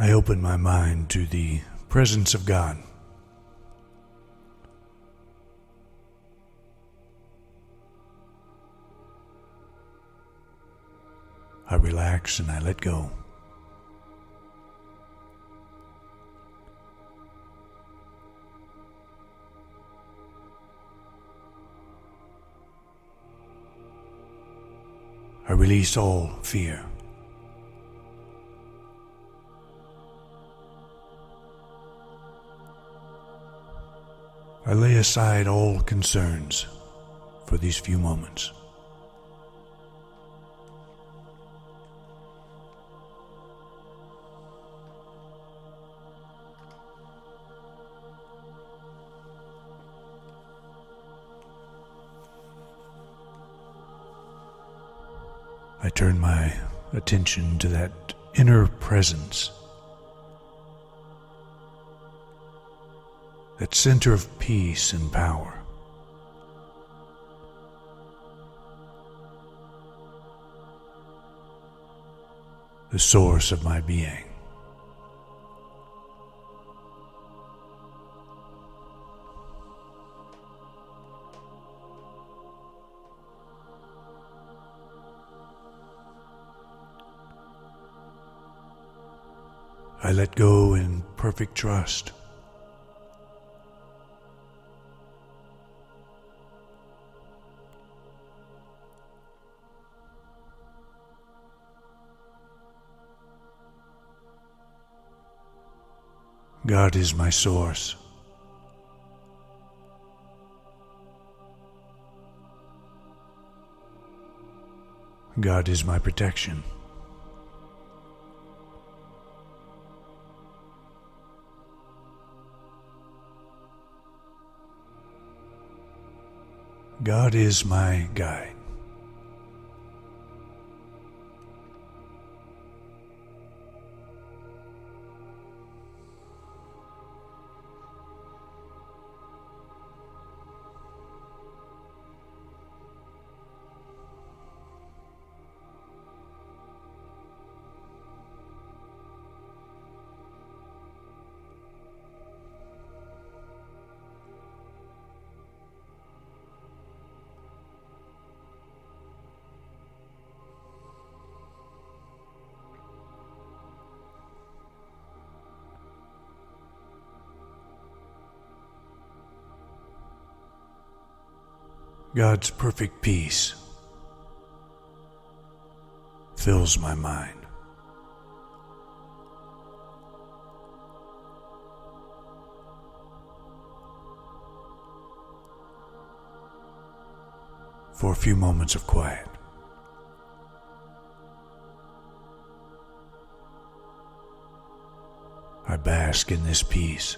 I open my mind to the presence of God. I relax and I let go. I release all fear. I lay aside all concerns for these few moments. I turn my attention to that inner presence, that center of peace and power. The source of my being. I let go in perfect trust. God is my source. God is my protection. God is my guide. God's perfect peace fills my mind. For a few moments of quiet, I bask in this peace.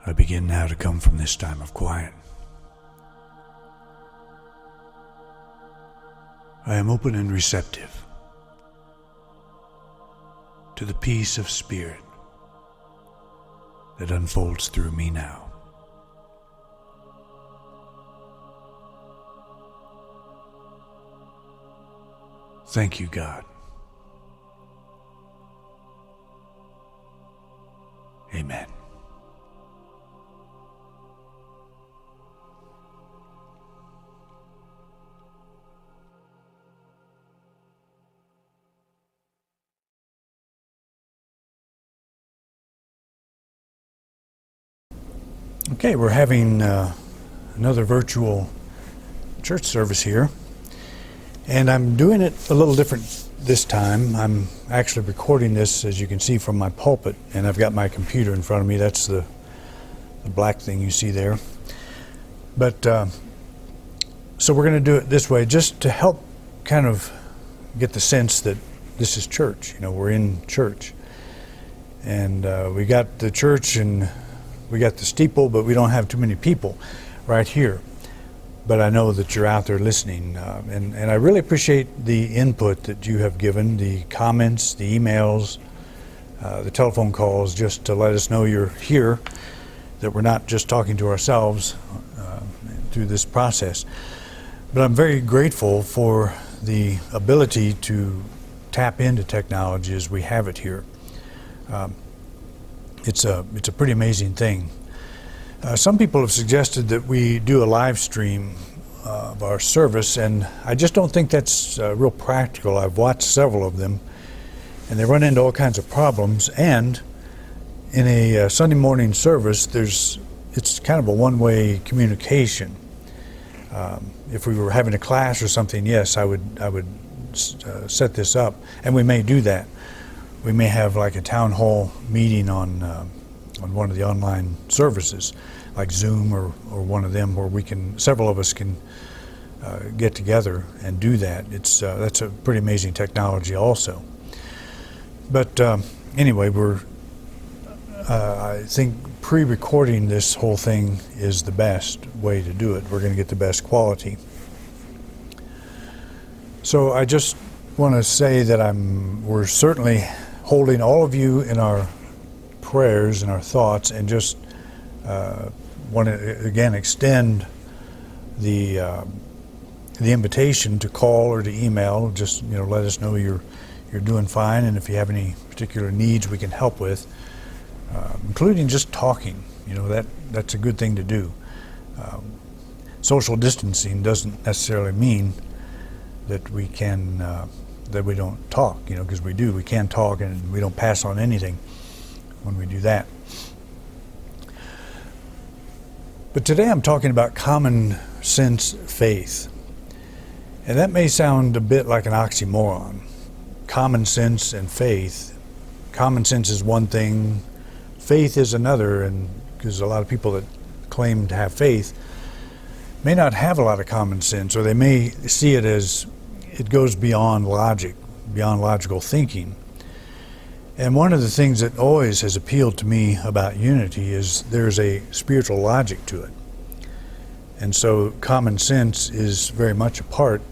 I begin now to come from this time of quiet. I am open and receptive to the peace of spirit that unfolds through me now. Thank you, God. Amen. Okay, we're having another virtual church service here, and I'm doing it a little different this time. I'm actually recording this, as you can see, from my pulpit, and I've got my computer in front of me. That's the black thing you see there. But so we're going to do it this way, just to help kind of get the sense that this is church. You know, we're in church, and we got the church and we got the steeple, but we don't have too many people right here. But I know that you're out there listening, and I really appreciate the input that you have given, the comments, the emails, the telephone calls, just to let us know you're here, that we're not just talking to ourselves through this process. But I'm very grateful for the ability to tap into technology as we have it here. It's a pretty amazing thing. Some people have suggested that we do a live stream of our service, and I just don't think that's real practical. I've watched several of them, and they run into all kinds of problems. And in a Sunday morning service, it's kind of a one-way communication. If we were having a class or something, yes, I would set this up, and we may do that. We may have like a town hall meeting on one of the online services, like Zoom or one of them, where several of us can get together and do that. That's a pretty amazing technology also. But anyway, I think pre-recording this whole thing is the best way to do it. We're going to get the best quality. So I just want to say that we're certainly holding all of you in our prayers and our thoughts, and just want to again extend the invitation to call or to email. Just let us know you're doing fine, and if you have any particular needs we can help with, including just talking. That's a good thing to do. Social distancing doesn't necessarily mean that we don't talk, because we do. We can talk, and we don't pass on anything when we do that. But today I'm talking about common sense faith. And that may sound a bit like an oxymoron. Common sense and faith. Common sense is one thing, faith is another, and because a lot of people that claim to have faith may not have a lot of common sense, or they may see it as it goes beyond logic, beyond logical thinking. And one of the things that always has appealed to me about unity is there's a spiritual logic to it. And so common sense is very much a part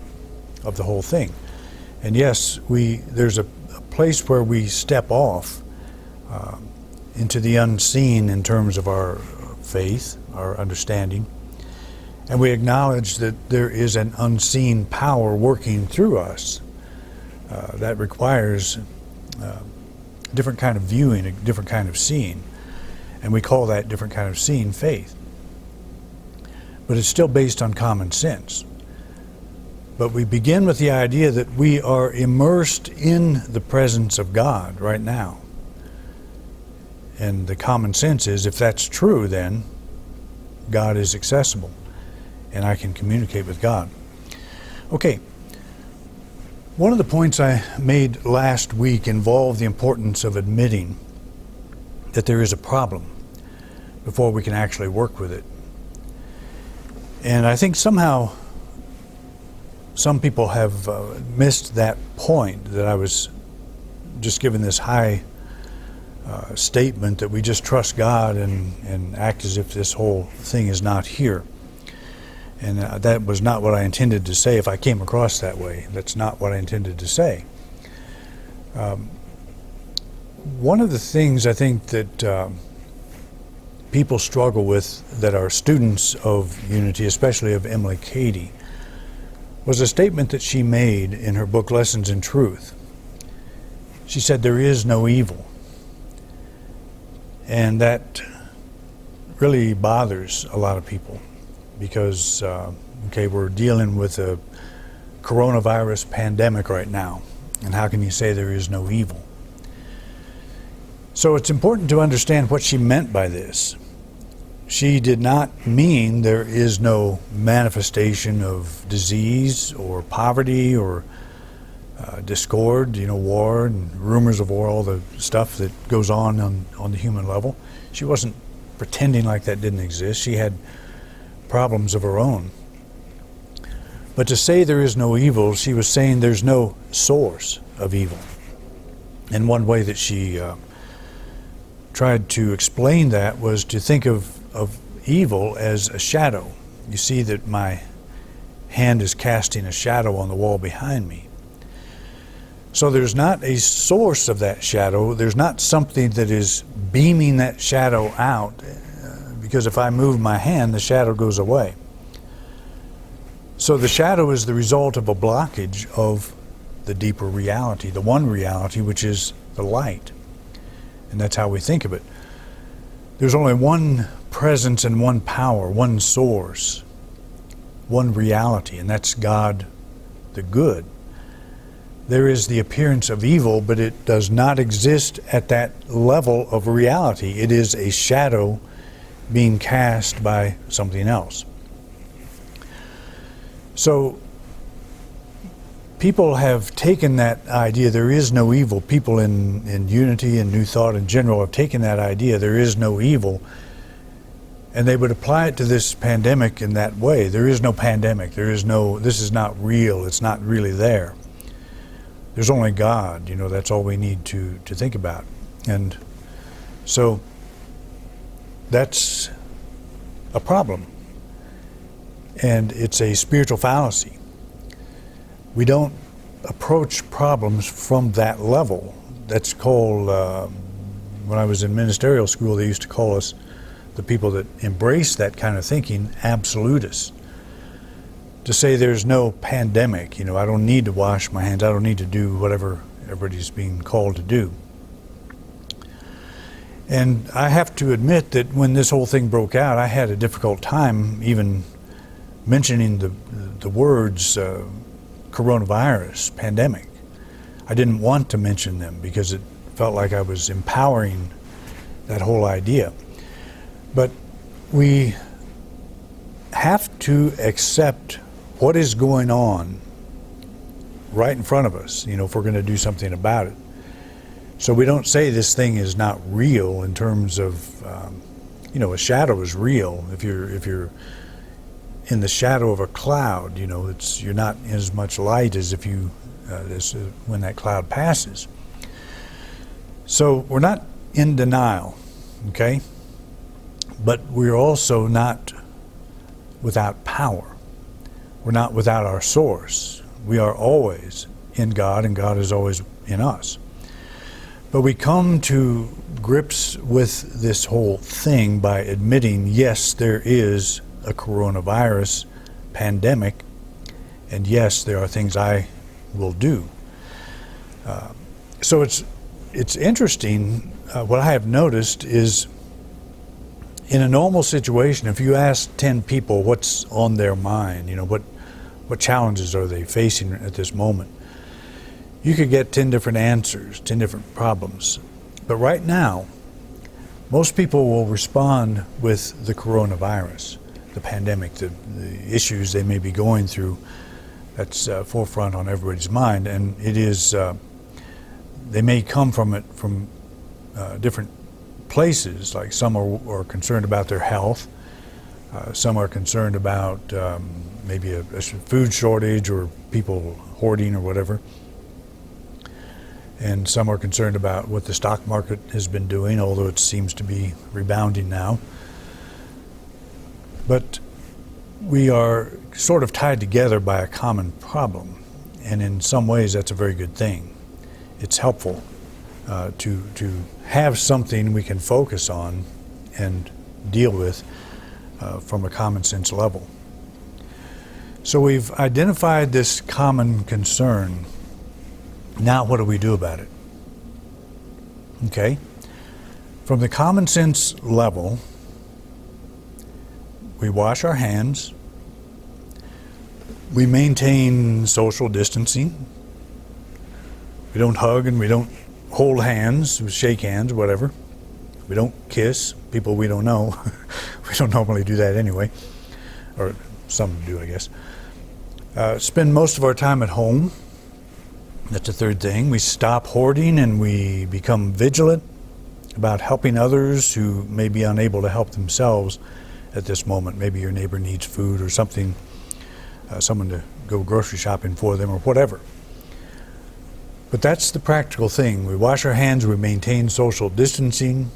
of the whole thing. And yes, there's a place where we step off into the unseen in terms of our faith, our understanding. And we acknowledge that there is an unseen power working through us that requires a different kind of viewing, a different kind of seeing. And we call that different kind of seeing faith. But it's still based on common sense. But we begin with the idea that we are immersed in the presence of God right now. And the common sense is, if that's true, then God is accessible, and I can communicate with God. Okay, one of the points I made last week involved the importance of admitting that there is a problem before we can actually work with it. And I think somehow some people have missed that point, that I was just given this high statement that we just trust God and act as if this whole thing is not here. And that was not what I intended to say. If I came across that way, that's not what I intended to say. One of the things I think that people struggle with, that are students of unity, especially of Emily Cady, was a statement that she made in her book Lessons in Truth. She said, "There is no evil." And that really bothers a lot of people, because we're dealing with a coronavirus pandemic right now, and how can you say there is no evil? So it's important to understand what she meant by this. she did not mean there is no manifestation of disease or poverty or discord, war and rumors of war, all the stuff that goes on the human level. She wasn't pretending like that didn't exist. She had problems of her own. But to say there is no evil, she was saying there's no source of evil. And one way that she tried to explain that was to think of evil as a shadow. You see that my hand is casting a shadow on the wall behind me. So there's not a source of that shadow. There's not something that is beaming that shadow out, because if I move my hand, the shadow goes away. So the shadow is the result of a blockage of the deeper reality, the one reality, which is the light. And that's how we think of it. There's only one presence and one power, one source, one reality, and that's God, the good. There is the appearance of evil, but it does not exist at that level of reality. It is a shadow being cast by something else. So people have taken that idea, there is no evil. People in Unity and New Thought in general have taken that idea, there is no evil, and they would apply it to this pandemic in that way. There is no pandemic. This is not real. It's not really there. There's only God. That's all we need to think about. And so that's a problem. And it's a spiritual fallacy. We don't approach problems from that level. That's called, when I was in ministerial school, they used to call us, the people that embrace that kind of thinking, absolutists. To say there's no pandemic, I don't need to wash my hands, I don't need to do whatever everybody's being called to do. And I have to admit that when this whole thing broke out, I had a difficult time even mentioning the words coronavirus, pandemic. I didn't want to mention them because it felt like I was empowering that whole idea. But we have to accept what is going on right in front of us, if we're going to do something about it. So we don't say this thing is not real in terms of, a shadow is real. If you're in the shadow of a cloud, you're not as much light as if you when that cloud passes. So we're not in denial, okay? But we're also not without power. We're not without our source. We are always in God, and God is always in us. But we come to grips with this whole thing by admitting, yes, there is a coronavirus pandemic, and yes, there are things I will do. So it's interesting. What I have noticed is, in a normal situation, if you ask 10 people what's on their mind, what challenges are they facing at this moment, you could get 10 different answers, 10 different problems. But right now, most people will respond with the coronavirus, the pandemic, the issues they may be going through. That's forefront on everybody's mind, and it is. They may come from it from different places. Like some are concerned about their health, some are concerned about maybe a food shortage or people hoarding or whatever, and some are concerned about what the stock market has been doing, although it seems to be rebounding now. But we are sort of tied together by a common problem, and in some ways that's a very good thing. It's helpful to have something we can focus on and deal with from a common sense level. So we've identified this common concern. Now what do we do about it? Okay. From the common sense level, we wash our hands, we maintain social distancing, we don't hug and we don't hold hands, we shake hands, whatever. We don't kiss people we don't know. We don't normally do that anyway, or some do, I guess. Spend most of our time at home. That's the third thing. We stop hoarding and we become vigilant about helping others who may be unable to help themselves at this moment. Maybe your neighbor needs food or something, someone to go grocery shopping for them or whatever. But that's the practical thing. We wash our hands, we maintain social distancing,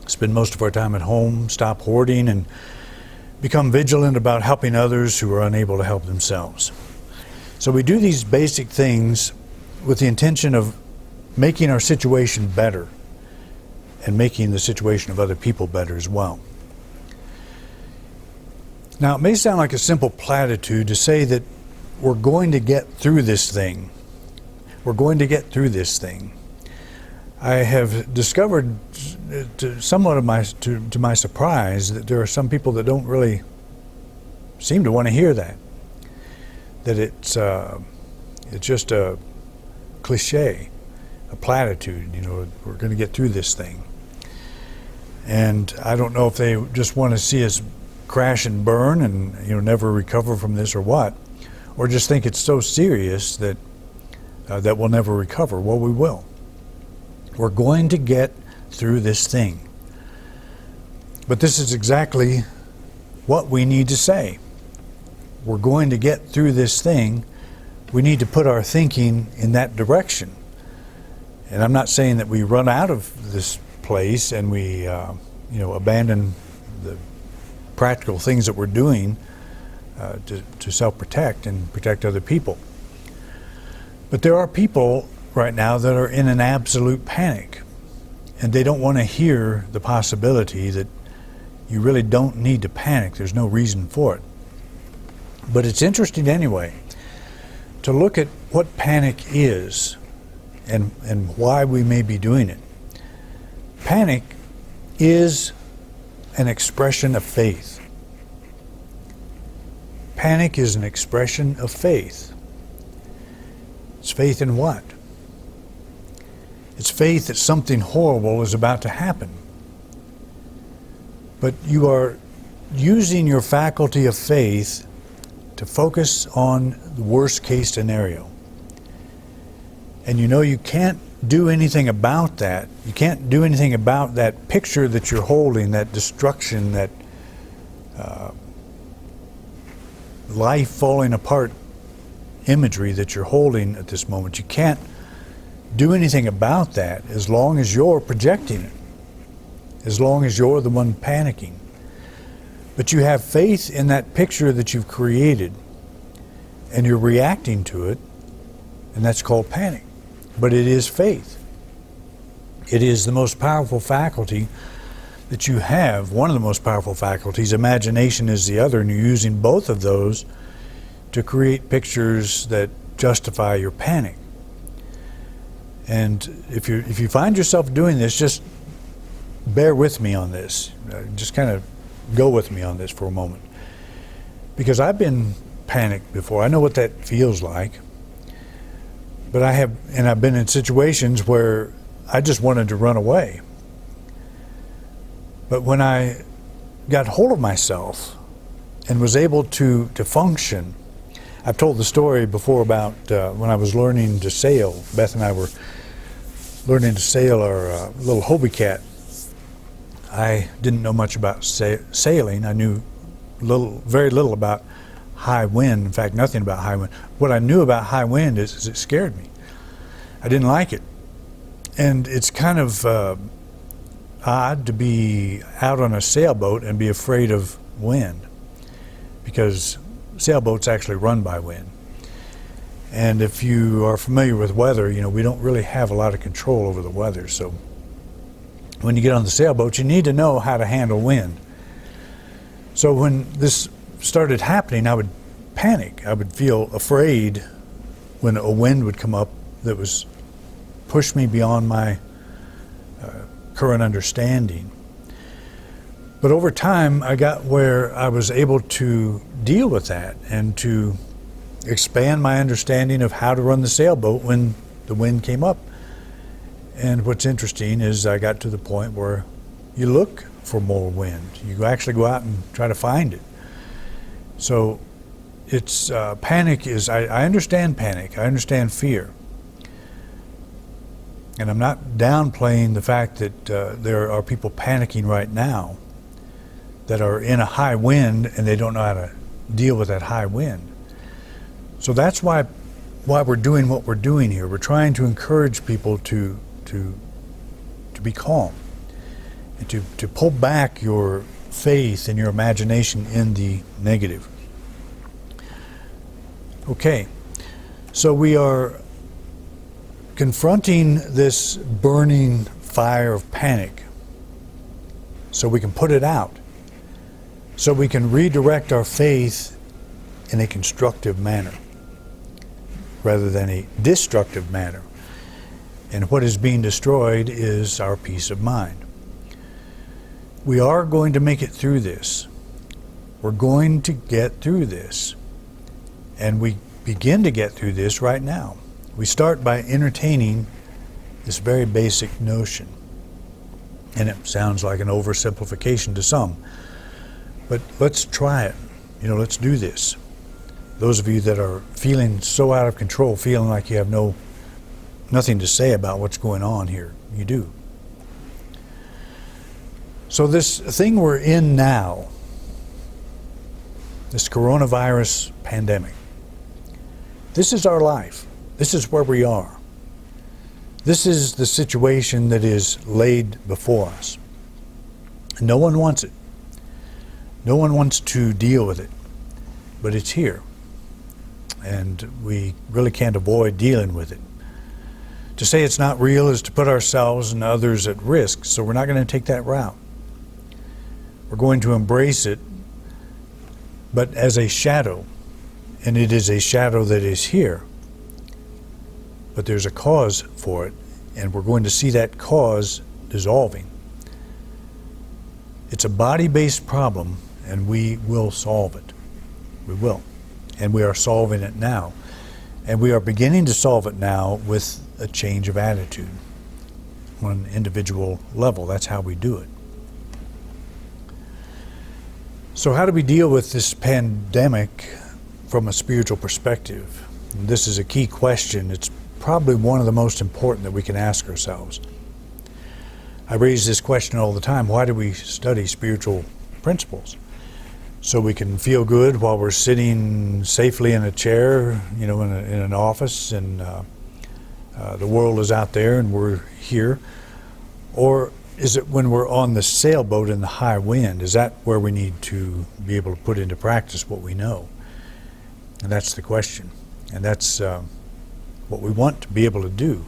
spend most of our time at home, stop hoarding, and become vigilant about helping others who are unable to help themselves. So we do these basic things with the intention of making our situation better and making the situation of other people better as well. Now, it may sound like a simple platitude to say that we're going to get through this thing. We're going to get through this thing. I have discovered, to my surprise, that there are some people that don't really seem to want to hear that. That it's just a cliche, a platitude. We're going to get through this thing. And I don't know if they just want to see us crash and burn and never recover from this or what, or just think it's so serious that we'll never recover. Well, we will. We're going to get through this thing. But this is exactly what we need to say. We're going to get through this thing. We need to put our thinking in that direction. And I'm not saying that we run out of this place and we abandon the practical things that we're doing to self-protect and protect other people. But there are people right now that are in an absolute panic, and they don't want to hear the possibility that you really don't need to panic. There's no reason for it. But it's interesting anyway to look at what panic is and why we may be doing it. Panic is an expression of faith. Panic is an expression of faith. It's faith in what? It's faith that something horrible is about to happen. But you are using your faculty of faith to focus on the worst case scenario. And you can't do anything about that. You can't do anything about that picture that you're holding, that destruction, that life falling apart imagery that you're holding at this moment. You can't do anything about that as long as you're projecting it, as long as you're the one panicking. But you have faith in that picture that you've created, and you're reacting to it, and that's called panic. But it is faith. It is the most powerful faculty that you have, one of the most powerful faculties. Imagination is the other, and you're using both of those to create pictures that justify your panic. And if you find yourself doing this, just bear with me on this. Just kind of go with me on this for a moment. Because I've been panicked before. I know what that feels like. But I've been in situations where I just wanted to run away. But when I got hold of myself and was able to function, I've told the story before about when I was learning to sail. Beth and I were learning to sail our little Hobie Cat. I didn't know much about sailing. I knew very little about high wind. In fact, nothing about high wind. What I knew about high wind is it scared me. I didn't like it. And it's kind of odd to be out on a sailboat and be afraid of wind, because sailboats actually run by wind. And if you are familiar with weather, we don't really have a lot of control over the weather. So when you get on the sailboat, you need to know how to handle wind. So when this started happening, I would panic. I would feel afraid when a wind would come up that was push me beyond my current understanding. But over time, I got where I was able to deal with that and to expand my understanding of how to run the sailboat when the wind came up. And what's interesting is I got to the point where you look for more wind. You actually go out and try to find it. So it's panic is, I understand panic. I understand fear. And I'm not downplaying the fact that there are people panicking right now that are in a high wind and they don't know how to deal with that high wind. So that's why we're doing what we're doing here. We're trying to encourage people to be calm and to pull back your faith and your imagination in the negative. Okay, so we are confronting this burning fire of panic so we can put it out, so we can redirect our faith in a constructive manner rather than a destructive manner. And what is being destroyed is our peace of mind. We are going to make it through this. We're going to get through this. And we begin to get through this right now. We start by entertaining this very basic notion. And it sounds like an oversimplification to some. But let's try it. Let's do this. Those of you that are feeling so out of control, feeling like you have nothing to say about what's going on here, you do. So this thing we're in now, this coronavirus pandemic, this is our life. This is where we are. This is the situation that is laid before us. No one wants it. No one wants to deal with it, but it's here. And we really can't avoid dealing with it. To say it's not real is to put ourselves and others at risk, so we're not going to take that route. We're going to embrace it, but as a shadow, and it is a shadow that is here. But there's a cause for it, and we're going to see that cause dissolving. It's a body-based problem, and we will solve it. We will. And we are solving it now. And we are beginning to solve it now with a change of attitude on an individual level. That's how we do it. So how do we deal with this pandemic from a spiritual perspective? And this is a key question. It's probably one of the most important that we can ask ourselves. I raise this question all the time. Why do we study spiritual principles? So we can feel good while we're sitting safely in a chair, in an office, and the world is out there and we're here? Or is it when we're on the sailboat in the high wind? Is that where we need to be able to put into practice what we know? And that's the question. And that's what we want to be able to do.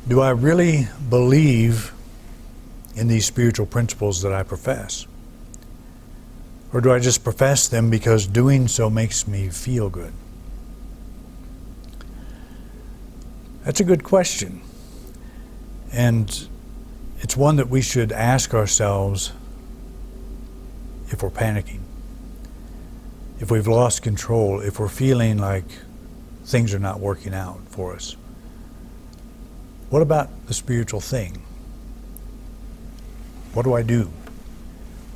Do I really believe in these spiritual principles that I profess? Or do I just profess them because doing so makes me feel good? That's a good question. And it's one that we should ask ourselves if we're panicking, if we've lost control, if we're feeling like things are not working out for us. What about the spiritual thing? What do I do?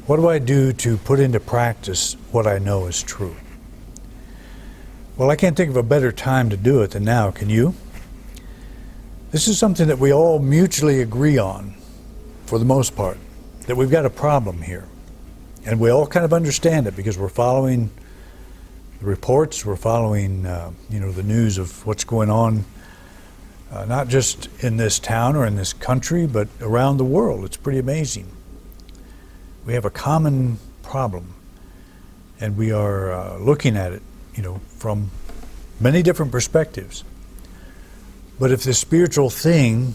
What do I do to put into practice what I know is true? Well, I can't think of a better time to do it than now, can you? This is something that we all mutually agree on, for the most part, that we've got a problem here. And we all kind of understand it because we're following the reports, we're following the news of what's going on, not just in this town or in this country, but around the world. It's pretty amazing. We have a common problem, and we are looking at it, from many different perspectives. But if the spiritual thing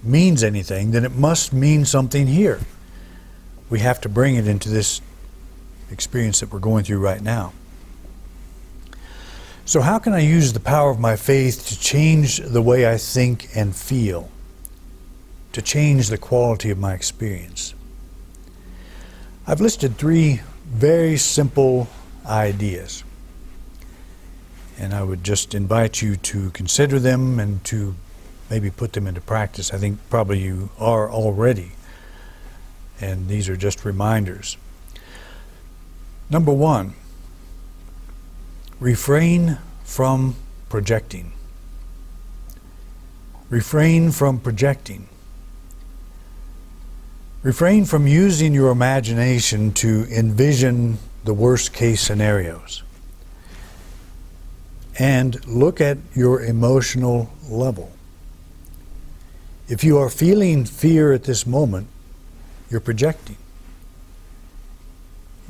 means anything, then it must mean something here. We have to bring it into this experience that we're going through right now. So how can I use the power of my faith to change the way I think and feel, to change the quality of my experience? I've listed 3 very simple ideas, and I would just invite you to consider them and to maybe put them into practice. I think probably you are already. And these are just reminders. Number 1, refrain from projecting. Refrain from projecting. Refrain from using your imagination to envision the worst case scenarios. And look at your emotional level. If you are feeling fear at this moment, you're projecting.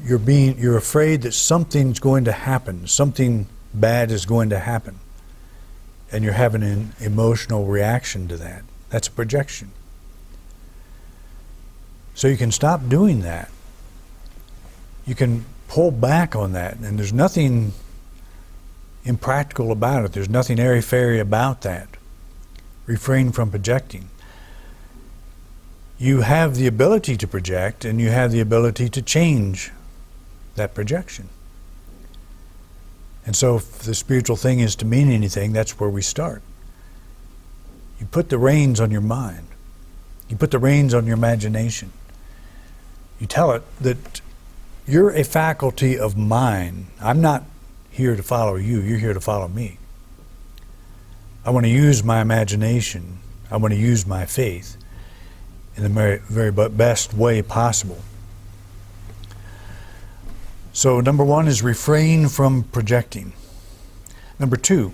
You're afraid that something's going to happen, something bad is going to happen. And you're having an emotional reaction to that. That's a projection. So you can stop doing that. You can pull back on that, and there's nothing impractical about it. There's nothing airy-fairy about that. Refrain from projecting. You have the ability to project, and you have the ability to change that projection. And so if the spiritual thing is to mean anything, that's where we start. You put the reins on your mind. You put the reins on your imagination. You tell it that you're a faculty of mine. I'm not here to follow you. You're here to follow me. I want to use my imagination. I want to use my faith in the very best way possible. So number 1 is refrain from projecting. Number 2,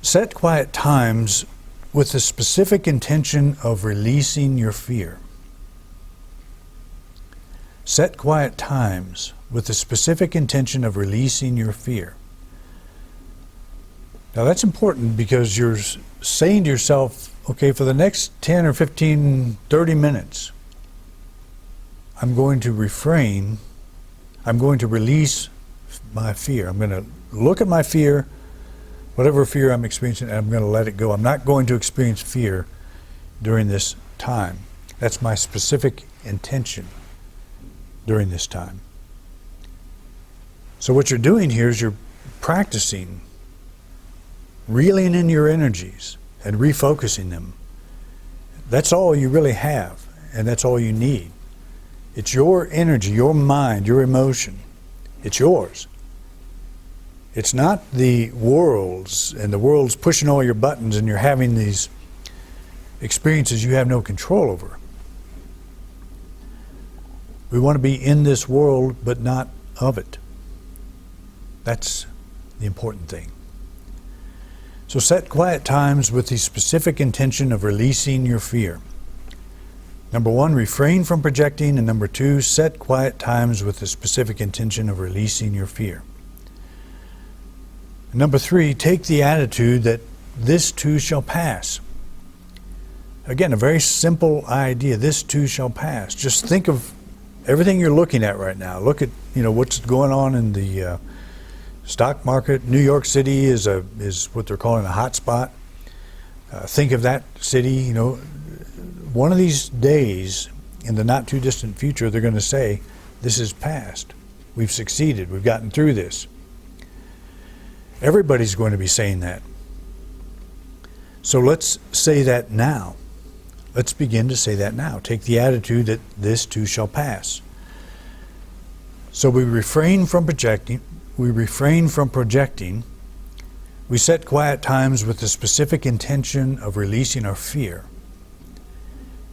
set quiet times with the specific intention of releasing your fear. Set quiet times with the specific intention of releasing your fear. Now that's important because you're saying to yourself, okay, for the next 10 or 15, 30 minutes, I'm going to refrain. I'm going to release my fear. I'm going to look at my fear, whatever fear I'm experiencing, and I'm going to let it go. I'm not going to experience fear during this time. That's my specific intention during this time. So what you're doing here is you're practicing reeling in your energies and refocusing them. That's all you really have, and that's all you need. It's your energy, your mind, your emotion. It's yours. It's not the world's, and the world's pushing all your buttons and you're having these experiences you have no control over. We want to be in this world, but not of it. That's the important thing. So set quiet times with the specific intention of releasing your fear. Number 1, refrain from projecting, and number 2, set quiet times with the specific intention of releasing your fear. And number 3, take the attitude that this too shall pass. Again, a very simple idea, this too shall pass. Just think of everything you're looking at right now. Look at, what's going on in the stock market. New York City is what they're calling a hot spot. Think of that city, one of these days in the not too distant future, they're going to say, this is past. We've succeeded. We've gotten through this. Everybody's going to be saying that. So let's say that now. Let's begin to say that now. Take the attitude that this too shall pass. So we refrain from projecting. We set quiet times with the specific intention of releasing our fear.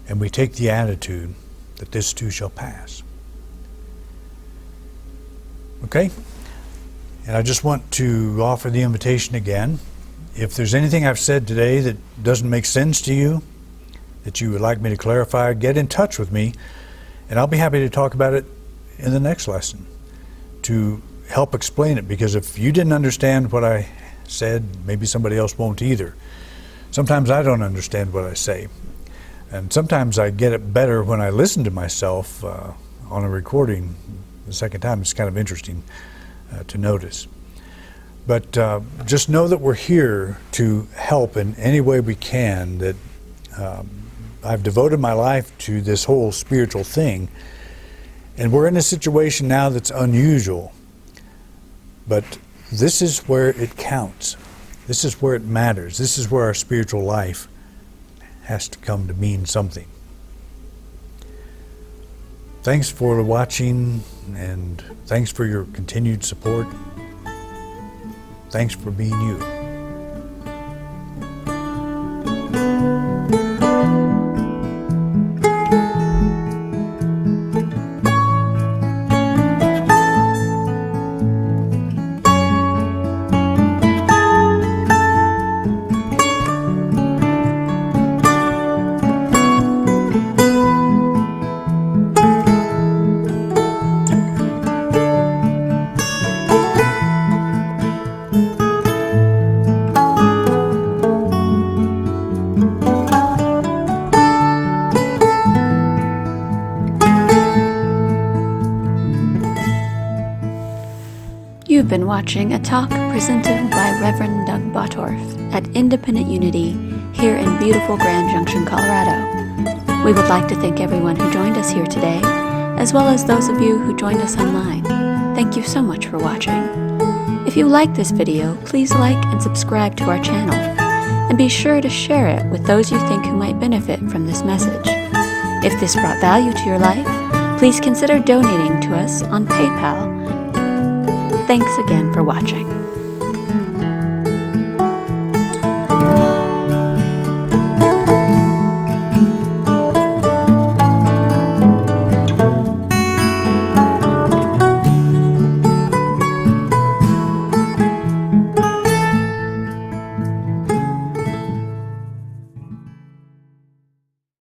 And we take the attitude that this too shall pass. Okay? And I just want to offer the invitation again. If there's anything I've said today that doesn't make sense to you, that you would like me to clarify, get in touch with me, and I'll be happy to talk about it in the next lesson to help explain it, because if you didn't understand what I said, maybe somebody else won't either. Sometimes I don't understand what I say, and sometimes I get it better when I listen to myself on a recording the second time. It's kind of interesting to notice. But just know that we're here to help in any way we can, that I've devoted my life to this whole spiritual thing, and we're in a situation now that's unusual, but this is where it counts. This is where it matters. This is where our spiritual life has to come to mean something. Thanks for watching, and thanks for your continued support. Thanks for being you. You've been watching a talk presented by Reverend Doug Bottorff at Independent Unity here in beautiful Grand Junction, Colorado. We would like to thank everyone who joined us here today, as well as those of you who joined us online. Thank you so much for watching. If you like this video, please like and subscribe to our channel, and be sure to share it with those you think who might benefit from this message. If this brought value to your life, please consider donating to us on PayPal. Thanks again for watching.